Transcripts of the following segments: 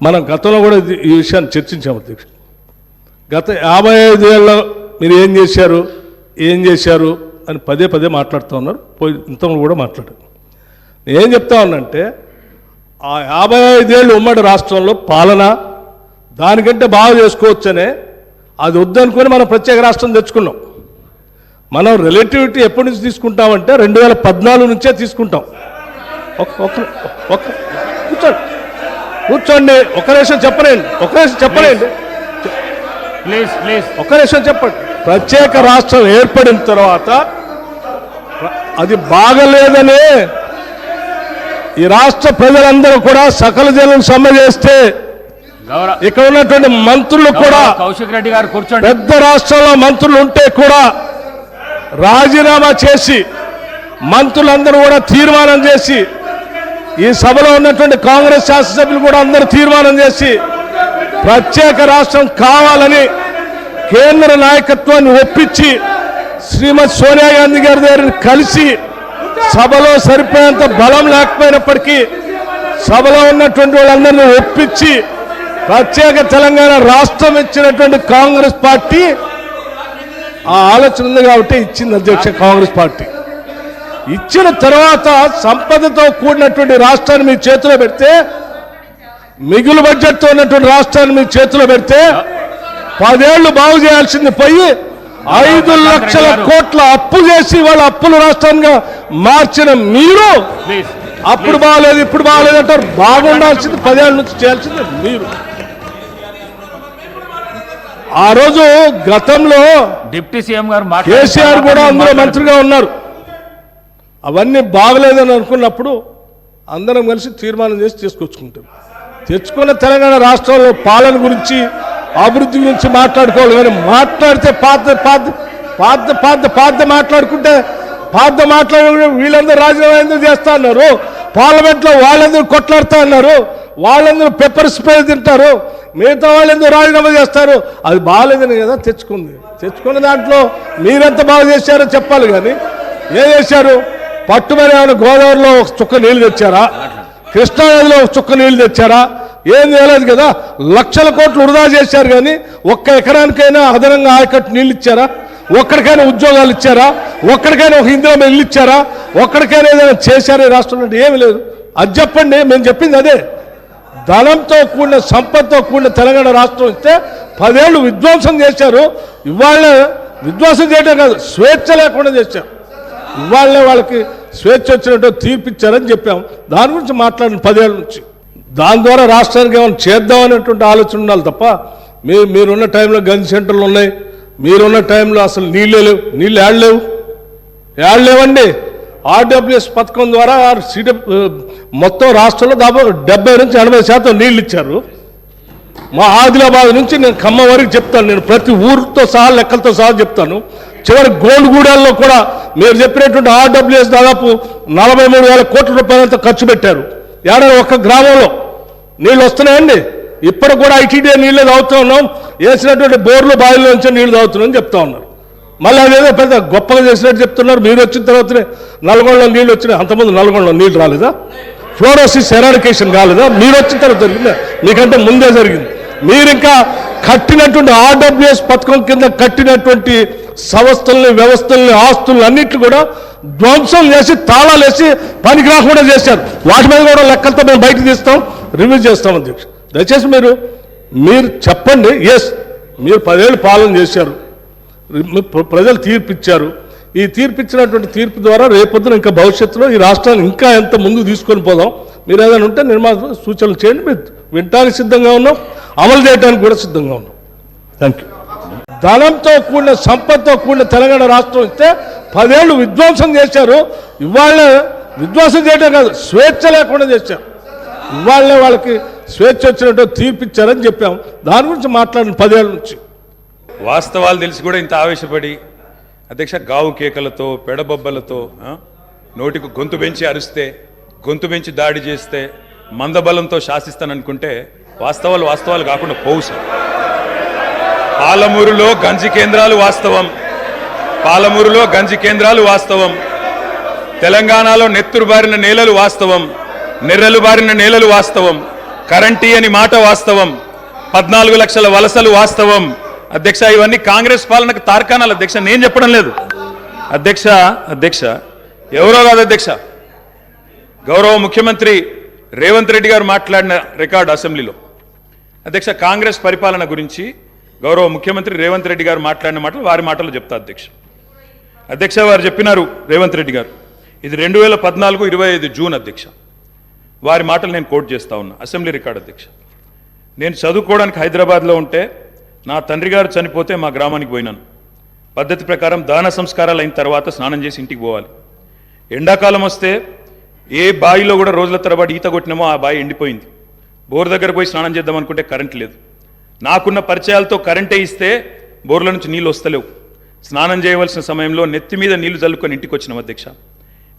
మనం గతంలో కూడా ఈ విషయాన్ని చర్చించాము అధ్యక్ష. గత 55 ఏళ్ళలో మీరు ఏం చేశారు అని పదే పదే మాట్లాడుతూ ఉన్నారు. పోయి ఇంతలో కూడా మాట్లాడారు. నేనేం చెప్తా ఉన్నానంటే ఆ 55 ఏళ్ళు ఉమ్మడి రాష్ట్రంలో పాలన దానికంటే బాగా చేసుకోవచ్చనే అది వద్దనుకొని మనం ప్రత్యేక రాష్ట్రం తెచ్చుకున్నాం. మనం రిలేటివిటీ ఎప్పటి నుంచి తీసుకుంటామంటే 2014 నుంచే తీసుకుంటాం. కూర్చోండి ఒక నిమిషం చెప్పలేండి ఒక నిమిషం చెప్పండి. ప్రత్యేక రాష్ట్రం ఏర్పడిన తర్వాత అది బాగలేదని ఈ రాష్ట్ర ప్రజలందరూ కూడా సకల జనం సమ్మె చేస్తే ఇక్కడ ఉన్నటువంటి మంత్రులు కూడా కౌశిక్ రెడ్డి గారు కూర్చోండి. పెద్ద రాష్ట్రంలో మంత్రులు ఉంటే కూడా రాజీనామా చేసి మంత్రులందరూ కూడా తీర్మానం చేసి ఈ సభలో ఉన్నటువంటి కాంగ్రెస్ శాసనసభ్యులు కూడా అందరూ తీర్మానం చేసి ప్రత్యేక రాష్ట్రం కావాలని కేంద్ర నాయకత్వాన్ని ఒప్పించి శ్రీమతి సోనియా గాంధీ గారి దగ్గర కలిసి సభలో సరిపోయేంత బలం లేకపోయినప్పటికీ సభలో ఉన్నటువంటి వాళ్ళందరినీ ఒప్పించి ప్రత్యేక తెలంగాణ రాష్ట్రం ఇచ్చినటువంటి కాంగ్రెస్ పార్టీ ఆ ఆలోచన ఉంది కాబట్టి ఇచ్చింది అధ్యక్ష. కాంగ్రెస్ పార్టీ ఇచ్చిన తర్వాత సంపదతో కూడినటువంటి రాష్ట్రాన్ని మీ చేతిలో పెడితే, మిగులు బడ్జెట్తో ఉన్నటువంటి రాష్ట్రాన్ని మీ చేతిలో పెడితే 10 ఏళ్లు బాగు చేయాల్సింది పోయి 5 లక్షల కోట్ల అప్పు చేసి వాళ్ళ అప్పుల రాష్ట్రంగా మార్చిన మీరు అప్పుడు బాగలేదు ఇప్పుడు బాగలేదు అంటారు. బాగుండాల్సింది 10 ఏళ్ళ నుంచి చేయాల్సింది మీరు. ఆ రోజు గతంలో డిప్యూటీ సీఎం గారు కేసీఆర్ కూడా అందులో మంత్రిగా ఉన్నారు. అవన్నీ బాగలేదని అనుకున్నప్పుడు అందరం కలిసి తీర్మానం చేసి తీసుకొచ్చుకుంటాం. తెచ్చుకున్న తెలంగాణ రాష్ట్రంలో పాలన గురించి అభివృద్ధి గురించి మాట్లాడుకోవాలి. కానీ మాట్లాడితే పాత మాట్లాడుకుంటే మాట్లాడే వీళ్ళందరూ రాజీనామా ఎందుకు చేస్తా అన్నారు, పార్లమెంట్లో వాళ్ళందరూ కొట్లాడుతా అన్నారు, వాళ్ళందరూ పెప్పర్ స్ప్రే తింటారు, మిగతా వాళ్ళందరూ రాజీనామా చేస్తారు. అది బాగాలేదని కదా తెచ్చుకున్న దాంట్లో మీరెంత బాగా చేశారో చెప్పాలి. కానీ ఏం చేశారు? పట్టుమని ఏమైనా గోదావరిలో ఒక చుక్క నీళ్లు తెచ్చారా? కృష్ణానదిలో ఒక చుక్క నీళ్లు తెచ్చారా? ఏం చేయలేదు కదా. లక్షల కోట్లు వృధా చేశారు. కానీ ఒక్క ఎకరానికైనా అదనంగా ఆయకట్టు నీళ్ళు ఇచ్చారా? ఒక్కడికైనా ఉద్యోగాలు ఇచ్చారా? ఒక్కడికైనా ఒక ఇందిరా ఇల్లు ఇచ్చారా? ఒక్కడికైనా ఏదైనా చేశారా ఈ రాష్ట్రంలో? ఏమి లేదు. అది చెప్పండి. మేము చెప్పింది అదే. ధనంతో కూడిన సంపదతో కూడిన తెలంగాణ రాష్ట్రం ఇస్తే 10 ఏళ్ళు విధ్వంసం చేశారు. ఇవాళ విధ్వంసం చేయడం కాదు, స్వేచ్ఛ లేకుండా చేశారు. ఇవాళనే వాళ్ళకి స్వేచ్ఛ వచ్చినట్టు తీర్పిచ్చారని చెప్పాం. దాని గురించి మాట్లాడిన 10 ఏళ్ళ నుంచి. దాని ద్వారా రాష్ట్రానికి ఏమైనా చేద్దామనేటువంటి ఆలోచన ఉండాలి తప్ప మీరున్న టైంలో గన్ సెంటర్లు ఉన్నాయి, మీరున్న టైంలో అసలు నీళ్ళే లేవు. నీళ్ళు ఏడలేవండి. ఆర్డబ్ల్యూఎస్ పథకం ద్వారా మొత్తం రాష్ట్రంలో దాదాపు 70 నుంచి 80% నీళ్ళు ఇచ్చారు. మా ఆదిలాబాద్ నుంచి నేను ఖమ్మం వరకు చెప్తాను. నేను ప్రతి ఊరితో సహా లెక్కలతో సహా చెప్తాను. చివరి గోల్డ్గూడల్లో కూడా మీరు చెప్పినటువంటి ఆర్డబ్ల్యూఎస్ దాదాపు 43,000 కోట్ల రూపాయలతో ఖర్చు పెట్టారు. ఏడాది ఒక్క గ్రామంలో నీళ్ళు వస్తున్నాయండి. ఇప్పటికి కూడా ఐటీడీ నీళ్ళే తాగుతూ ఉన్నాం. వేసినటువంటి బోర్లు బావిలో నుంచే నీళ్లు తాగుతున్నామని చెప్తా ఉన్నారు. మళ్ళీ అదేదో పెద్ద గొప్పగా చేసినట్టు చెప్తున్నారు. మీరు వచ్చిన తర్వాతనే నల్గొండలో నీళ్ళు వచ్చినాయి. అంతకుముందు నల్గొండలో నీళ్ళు రాలేదా? ఫ్లోరోసిస్ ఎరాడికేషన్ కాలేదా? మీరు వచ్చిన తర్వాత జరిగిందా? మీకంటే ముందే జరిగింది. మీరు ఇంకా కట్టినటువంటి ఆర్డబ్ల్యూఎస్ పథకం కింద కట్టినటువంటి సంస్థల్ని, వ్యవస్థల్ని, ఆస్తుల్ని అన్నింటినీ కూడా ధ్వంసం చేసి తాళాలు వేసి పనికి రాకుండా చేశారు. వాటి మీద కూడా లెక్కలతో మేము బయటకు తీస్తాం, రివ్యూ చేస్తాం అధ్యక్ష. దయచేసి మీరు చెప్పండి. ఎస్, మీరు 10 ఏళ్ళు పాలన చేశారు, ప్రజలు తీర్పిచ్చారు. ఈ తీర్పిచ్చినటువంటి తీర్పు ద్వారా రేపొద్దున ఇంకా భవిష్యత్తులో ఈ రాష్ట్రాన్ని ఇంకా ఎంత ముందుకు తీసుకొని పోదాం. మీరు ఏదైనా ఉంటే నిర్మాణ సూచనలు చేయండి. మీరు వినడానికి సిద్ధంగా ఉన్నాం, అమలు చేయడానికి కూడా సిద్ధంగా ఉన్నాం. Thank you. ధనంతో కూడిన సంపదతో కూడిన తెలంగాణ రాష్ట్రం ఇస్తే 10 ఏళ్ళు విధ్వంసం చేశారు. ఇవాళ విధ్వంసం చేయడం కాదు, స్వేచ్ఛ లేకుండా చేశారు. ఇవాళనే వాళ్ళకి స్వేచ్ఛ వచ్చినట్టు తీర్పిచ్చారని చెప్పాం. దాని గురించి మాట్లాడిన 10 ఏళ్ళ నుంచి. వాస్తవాలు తెలిసి కూడా ఇంత ఆవేశపడి అధ్యక్ష గావు కేకలతో, పెడబొబ్బలతో, నోటికి గొంతు పెంచి అరిస్తే, గొంతు పెంచి దాడి చేస్తే, మందబలంతో శాసిస్తాననుకుంటే వాస్తవాలు కాకుండా పోవు సార్. పాలమూరులో గంజి కేంద్రాలు వాస్తవం. తెలంగాణలో నెత్తురు బారిన నేలలు వాస్తవం. నెర్రలు బారిన నేలలు వాస్తవం. కరెంటీ అని మాట వాస్తవం, 14 లక్షల వలసలు వాస్తవం. అధ్యక్ష, ఇవన్నీ కాంగ్రెస్ పాలనకు తార్కాణాలు అధ్యక్ష, నేను చెప్పడం లేదు అధ్యక్ష. ఎవరో కాదు అధ్యక్ష, గౌరవ ముఖ్యమంత్రి రేవంత్ రెడ్డి గారు మాట్లాడిన రికార్డు అసెంబ్లీలో. అధ్యక్ష, కాంగ్రెస్ పరిపాలన గురించి గౌరవ ముఖ్యమంత్రి రేవంత్ రెడ్డి గారు మాట్లాడిన మాటలు వారి మాటలు చెప్తా అధ్యక్ష. వారు చెప్పినారు రేవంత్ రెడ్డి గారు, ఇది 2014 25 జూన్ అధ్యక్ష. వారి మాటలు నేను కోట్ చేస్తా ఉన్నా, అసెంబ్లీ రికార్డు అధ్యక్ష. నేను చదువుకోవడానికి హైదరాబాద్లో ఉంటే నా తండ్రి గారు చనిపోతే మా గ్రామానికి పోయినాను. పద్ధతి ప్రకారం దాన సంస్కారాలు అయిన తర్వాత స్నానం చేసి ఇంటికి పోవాలి. ఎండాకాలం వస్తే ఏ బావిలో కూడా రోజుల తరబడి ఈత కొట్టినామో ఆ బావి ఎండిపోయింది. బోర్ దగ్గర పోయి స్నానం చేద్దాం అనుకుంటే కరెంట్ లేదు. నాకున్న పరిచయాలతో కరెంటే ఇస్తే బోర్ల నుంచి నీళ్ళు వస్తలేవు. స్నానం చేయవలసిన సమయంలో నెత్తి మీద నీళ్లు చల్లుకొని ఇంటికి వచ్చినాం అధ్యక్ష.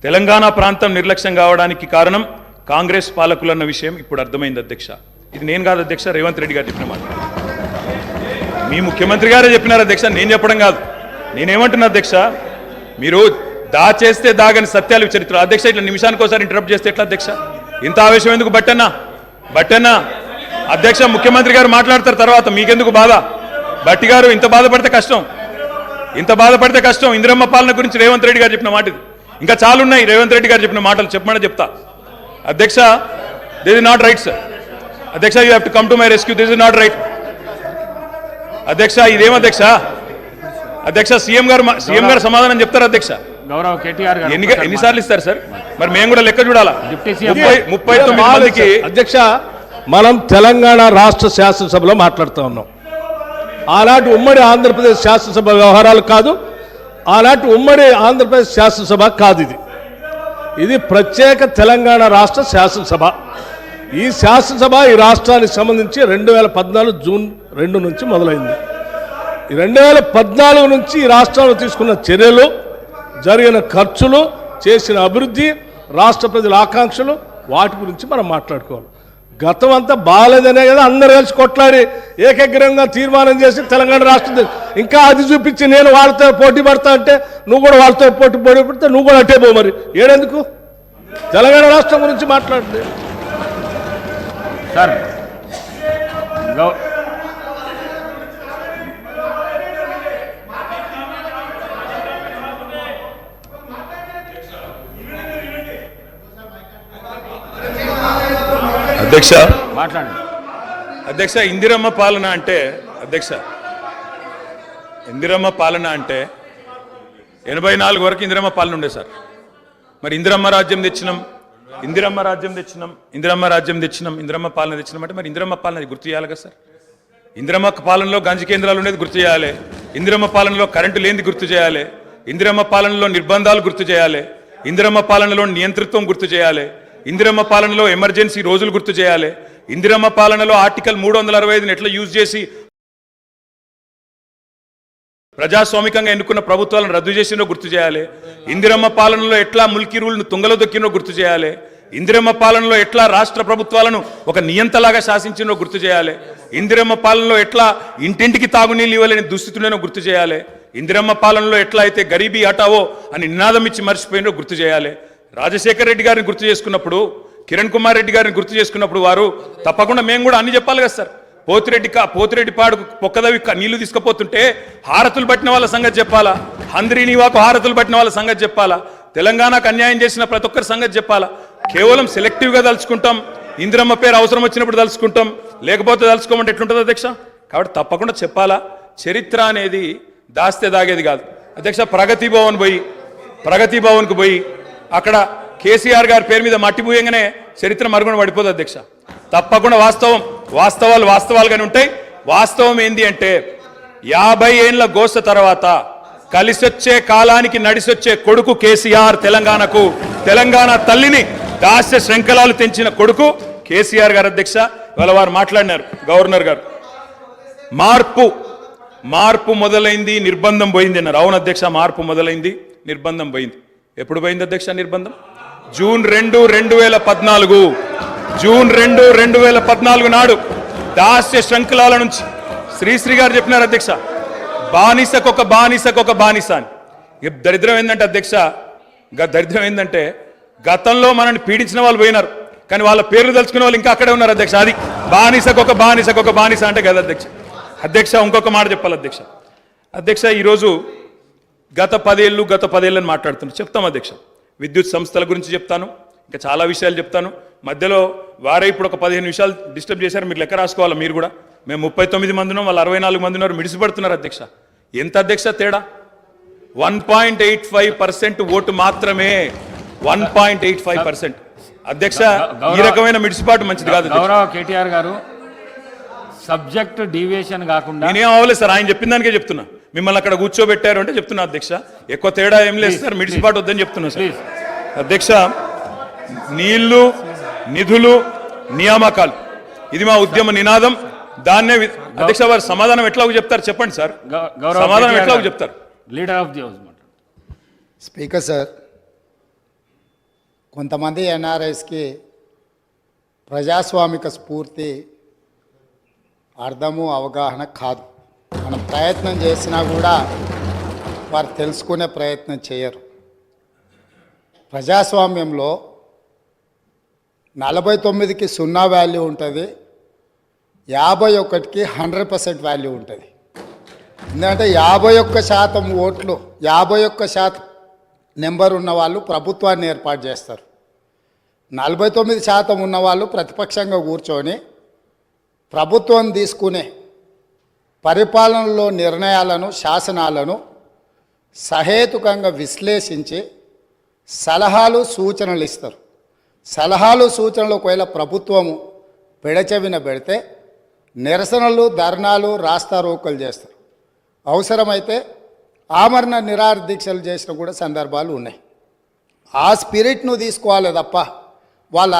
తెలంగాణ ప్రాంతం నిర్లక్ష్యం కావడానికి కారణం కాంగ్రెస్ పాలకులన్న విషయం ఇప్పుడు అర్థమైంది అధ్యక్ష. ఇది నేను కాదు అధ్యక్ష, రేవంత్ రెడ్డి గారు చెప్పిన మాట. మీ ముఖ్యమంత్రి గారే చెప్పినారు అధ్యక్ష, నేను చెప్పడం కాదు. నేనేమంటున్నా అధ్యక్ష, మీరు దాచేస్తే దాగని సత్యాలు చరిత్ర అధ్యక్ష. ఇట్లా నిమిషానికి ఒకసారి ఇంటరప్ట్ చేస్తే ఎట్లా అధ్యక్ష? ఇంత ఆవేశం ఎందుకు? బట్టన్నా అధ్యక్ష, ముఖ్యమంత్రి గారు మాట్లాడతారు తర్వాత, మీకెందుకు బాధ? బట్టి గారు ఇంత బాధపడితే కష్టం. ఇందిరమ్మ పాలన గురించి రేవంత్ రెడ్డి గారు చెప్పిన మాట ఇది. ఇంకా చాలున్నాయి రేవంత్ రెడ్డి గారు చెప్పిన మాటలు, చెప్పమని చెప్తా అధ్యక్ష. This is not right sir అధ్యక్ష, you have to come to my rescue. This is not right అధ్యక్ష. ఇదేం అధ్యక్ష, సీఎం గారు సమాధానం చెప్తారు అధ్యక్ష. గౌరవ కేటీఆర్ గారు ఎన్నిసార్లు ఇస్తారు సార్? మరి మేము కూడా లెక్క చూడాలా? 39 మందికి అధ్యక్ష, మనం తెలంగాణ రాష్ట్ర శాసనసభలో మాట్లాడుతూ ఉన్నాం. ఆనాటి ఉమ్మడి ఆంధ్రప్రదేశ్ శాసనసభ వ్యవహారాలు కాదు, ఆనాటి ఉమ్మడి ఆంధ్రప్రదేశ్ శాసనసభ కాదు. ఇది ప్రత్యేక తెలంగాణ రాష్ట్ర శాసనసభ. ఈ శాసనసభ ఈ రాష్ట్రానికి సంబంధించి 2014 జూన్ 2 నుంచి మొదలైంది. ఈ 2014 నుంచి ఈ రాష్ట్రంలో తీసుకున్న చర్యలు, జరిగిన ఖర్చులు, చేసిన అభివృద్ధి, రాష్ట్ర ప్రజల ఆకాంక్షలు, వాటి గురించి మనం మాట్లాడుకోవాలి. గతం అంతా బాగాలేదనే కదా అందరు కలిసి కొట్లాడి ఏకగ్రంగా తీర్మానం చేసి తెలంగాణ రాష్ట్రం ఇంకా అది చూపించి నేను వాళ్ళతో పోటీ పడతా అంటే నువ్వు కూడా వాళ్ళతో పోటీ పడితే నువ్వు కూడా అట్టే పో. మరి ఏడెందుకు తెలంగాణ రాష్ట్రం గురించి మాట్లాడుతుంది సార్? అధ్యక్ష, మాట్లాడండి అధ్యక్ష. ఇందిరమ్మ పాలన అంటే 84 వరకు ఇందిరమ్మ పాలన ఉండే సార్. మరి ఇందిరమ్మ రాజ్యం తెచ్చినాం ఇందిరమ్మ పాలన తెచ్చినాం అంటే మరి ఇందిరమ్మ పాలన గుర్తు చేయాలి కదా సార్? ఇందిరమ్మ పాలనలో గంజి కేంద్రాలు ఉండేది గుర్తు చేయాలి, ఇందిరమ్మ పాలనలో కరెంటు లేనిది గుర్తు చేయాలి, ఇందిరమ్మ పాలనలో నిర్బంధాలు గుర్తు చేయాలి, ఇందిరమ్మ పాలనలో నియంతృత్వం గుర్తు చేయాలి, ఇందిరమ్మ పాలనలో ఎమర్జెన్సీ రోజులు గుర్తు చేయాలి, ఇందిరమ్మ పాలనలో ఆర్టికల్ 365 ఎట్లా యూజ్ చేసి ప్రజాస్వామికంగా ఎన్నుకున్న ప్రభుత్వాలను రద్దు చేసినో గుర్తు చేయాలి, ఇందిరమ్మ పాలనలో ఎట్లా ముల్కీ రూల్ను తుంగలో దొక్కినో గుర్తు చేయాలి, ఇందిరమ్మ పాలనలో ఎట్లా రాష్ట్ర ప్రభుత్వాలను ఒక నియంతలాగా శాసించినో గుర్తు చేయాలి, ఇందిరమ్మ పాలనలో ఎట్లా ఇంటింటికి తాగునీళ్ళు ఇవ్వలేని దుస్థితులను గుర్తు చేయాలి, ఇందిరమ్మ పాలనలో ఎట్లా అయితే గరీబీ హటావో అని నినాదం ఇచ్చి మర్చిపోయినో గుర్తు చేయాలి. రాజశేఖర్ రెడ్డి గారిని గుర్తు చేసుకున్నప్పుడు, కిరణ్ కుమార్ రెడ్డి గారిని గుర్తు చేసుకున్నప్పుడు వారు తప్పకుండా మేము కూడా అన్ని చెప్పాలి కదా సార్. పోతిరెడ్డి పాడుకు పొక్కదవి నీళ్లు తీసుకుపోతుంటే హారతులు పట్టిన వాళ్ళ సంగతి చెప్పాలా, హంద్రీనివాకు హారతులు పట్టిన వాళ్ళ సంగతి చెప్పాలా, తెలంగాణకు అన్యాయం చేసిన ప్రతి ఒక్కరి సంగతి చెప్పాలా. కేవలం సెలెక్టివ్గా తలుచుకుంటాం, ఇందిరమ్మ పేరు అవసరం వచ్చినప్పుడు తలుచుకుంటాం, లేకపోతే తలుచుకోమంటే ఎట్లుంటుంది అధ్యక్ష? కాబట్టి తప్పకుండా చెప్పాలా. చరిత్ర అనేది దాస్తే దాగేది కాదు అధ్యక్ష. ప్రగతి భవన్కు పోయి అక్కడ కేసీఆర్ గారి పేరు మీద మట్టి పూయంగానే చరిత్ర మరుగున పడిపోదు అధ్యక్ష. తప్పకుండా వాస్తవాలుగానే ఉంటాయి. వాస్తవం ఏంది అంటే 50 ఏళ్ల గోస తర్వాత కలిసొచ్చే కాలానికి నడిసొచ్చే కొడుకు కేసీఆర్. తెలంగాణ తల్లిని దాస్య శృంఖలాలు తెంచిన కొడుకు కేసీఆర్ గారు అధ్యక్ష. ఇవాళ వారు మాట్లాడినారు, గవర్నర్ గారు, మార్పు మొదలైంది, నిర్బంధం పోయింది అన్నారు. అవును అధ్యక్ష, మార్పు మొదలైంది, నిర్బంధం పోయింది. ఎప్పుడు పోయింది అధ్యక్ష నిర్బంధం? జూన్ 2, 2014 నాడు దాస్య శృంఖలాల నుంచి శ్రీశ్రీ గారు చెప్పినారు అధ్యక్ష, బానిసకొక బానిస అని. దరిద్రం ఏంటంటే అధ్యక్ష, దరిద్రం ఏంటంటే గతంలో మనల్ని పీడించిన వాళ్ళు పోయినారు, కానీ వాళ్ళ పేర్లు తలుచుకునే వాళ్ళు ఇంకా అక్కడే ఉన్నారు అధ్యక్ష. అది బానిసకొక బానిస అంటే కదా అధ్యక్ష. అధ్యక్ష ఇంకొక మాట చెప్పాలి అధ్యక్ష. అధ్యక్ష ఈరోజు గత 10 ఏళ్ళని మాట్లాడుతున్నాను. చెప్తాం అధ్యక్ష. విద్యుత్ సంస్థల గురించి చెప్తాను, ఇంకా చాలా విషయాలు చెప్తాను. మధ్యలో వారే ఇప్పుడు ఒక 15 నిమిషాలు డిస్టర్బ్ చేశారు. మీరు లెక్క రాసుకోవాలి. మీరు కూడా మేము 39 మంది ఉన్నాం, వాళ్ళు 64 మంది ఉన్నారు. మిడిసిపడుతున్నారు అధ్యక్ష. ఎంత అధ్యక్ష తేడా? 1.85% ఓటు మాత్రమే. 1.85%. అధ్యక్ష ఈ రకమైన మిడిసిపాటు మంచిది కాదు. గౌరవ కేటీఆర్ గారు, సబ్జెక్ట్ డీవియేషన్ కాకుండా నేనేం అవ్వలేదు సార్, ఆయన చెప్పిన దానికే చెప్తున్నా. మిమ్మల్ని అక్కడ కూర్చోబెట్టారు అంటే చెప్తున్నా అధ్యక్ష. ఎక్కువ తేడా ఏం లేదు సార్, మిడిసిపాటు వద్దని చెప్తున్నా సార్. అధ్యక్ష, నీళ్లు, నిధులు, నియామకాలు ఇది మా ఉద్యమ నినాదం. దాన్నే అధ్యక్ష వారు సమాధానం ఎట్లా చెప్తారు చెప్పండి సార్. సమాధానం ఎట్లా చెప్తారు? Leader of the house. Speaker sir, కొంతమంది ఎన్ఆర్ఐస్కి ప్రజాస్వామిక స్ఫూర్తి అర్థము అవగాహన కాదు. మనం ప్రయత్నం చేసినా కూడా వారు తెలుసుకునే ప్రయత్నం చేయరు. ప్రజాస్వామ్యంలో 49కి 0 వాల్యూ ఉంటుంది, 51కి 100% వాల్యూ ఉంటుంది. ఎందుకంటే 51% ఓట్లు, 51% నెంబర్ ఉన్న వాళ్ళు ప్రభుత్వాన్ని ఏర్పాటు చేస్తారు. 49% ఉన్నవాళ్ళు ప్రతిపక్షంగా కూర్చొని ప్రభుత్వం తీసుకునే పరిపాలనలో నిర్ణయాలను, శాసనాలను సహేతుకంగా విశ్లేషించి సలహాలు, సూచనలు ఇస్తారు. సలహాలు, సూచనలు ఒకవేళ ప్రభుత్వము పెడచెవిన పెడితే నిరసనలు, ధర్నాలు, రాస్తారోకలు చేస్తారు. అవసరమైతే ఆమరణ నిరాహార దీక్షలు చేసిన కూడా సందర్భాలు ఉన్నాయి. ఆ స్పిరిట్ను తీసుకోవాలి తప్ప వాళ్ళు